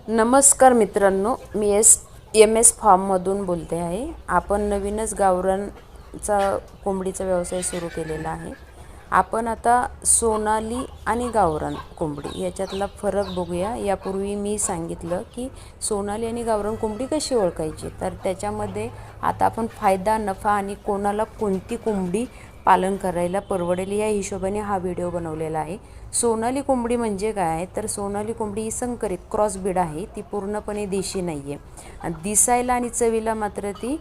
नमस्कार मित्रांनो, मी M S फार्ममधून बोलते आहे। आपण नवीनच गावरानचा कोंबडीचा व्यवसाय सुरू केलेला आहे। आपण आता सोनाली आणि गावरान कोंबडी याच्यातला फरक बघूया। यापूर्वी मी सांगितलं की सोनाली आणि गावरान कोंबडी कशी ओळखायची, तर त्याच्यामध्ये आता आपण फायदा नफा आणि कोणाला कोणती कोंबडी पालन करायला परवडेल या हिशोबाने हा व्हिडिओ बनवलेला आहे। सोनाली कोंबडी म्हणजे काय, तर सोनाली कोंबडी ही संकरित क्रॉस ब्रीड आहे। ती पूर्णपणे देशी नाही आहे। दिसायला आणि चवीला मात्र ती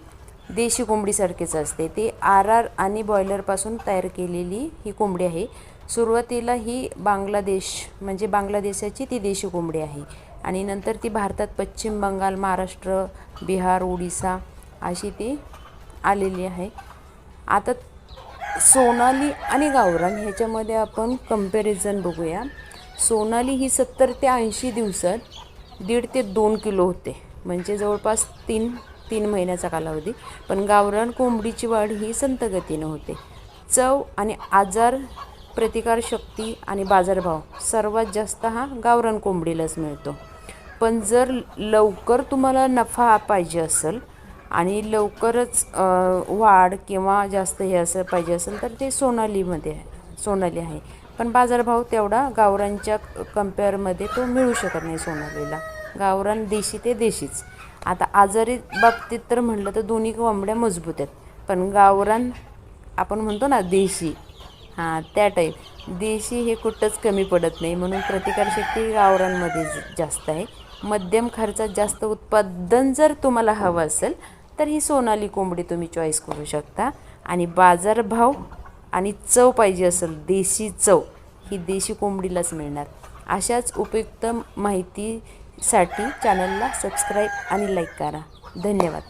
देशी कोंबडीसारखीच असते। ती आर आणि बॉयलरपासून तयार केलेली ही कोंबडी आहे। सुरुवातीला ही बांगलादेशाची ती देशी कोंबडी आहे आणि नंतर ती भारतात पश्चिम बंगाल, महाराष्ट्र, बिहार, ओडिसा अशी ती आलेली आहे। आता सोनाली आणि गावरान ह्याच्यामध्ये आपण कंपॅरिझन बघूया। सोनाली ही 70 ते 80 दिवसात 1.5 ते 2 किलो होते, म्हणजे जवळपास तीन महिन्याचा कालावधी। पण गावरान कोंबडीची वाढ ही संथ गतीने होते। चव आणि आजार प्रतिकारशक्ती आणि बाजारभाव सर्वात जास्त हा गावरान कोंबडीलाच मिळतो। पण जर लवकर तुम्हाला नफा पाहिजे असेल आणि लवकरच वाढ किंवा जास्त हे असं पाहिजे असेल तर ते सोनाली आहे। पण बाजारभाव तेवढा गावरानच्या कंपेअरमध्ये तो मिळू शकत नाही सोनालीला। गावरान देशी ते देशीच। आता आजारी बाबतीत तर म्हटलं तर दोन्ही कोंबड्या मजबूत आहेत, पण गावरान आपण म्हणतो ना देशी, त्या टाईप देशी हे कुठंच कमी पडत नाही, म्हणून प्रतिकारशक्ती गावरानमध्ये जास्त आहे। मध्यम खर्चात जास्त उत्पादन जर तुम्हाला हवं असेल तर ही सोनाली कोंबडी तुम्ही चॉईस करू शकता। आणि बाजारभाव आणि चव पाहिजे असेल, देशी चव ही देशी कोंबडीलाच मिळणार। अशाच उपयुक्त माहितीसाठी चॅनलला सबस्क्राईब आणि लाईक करा। धन्यवाद।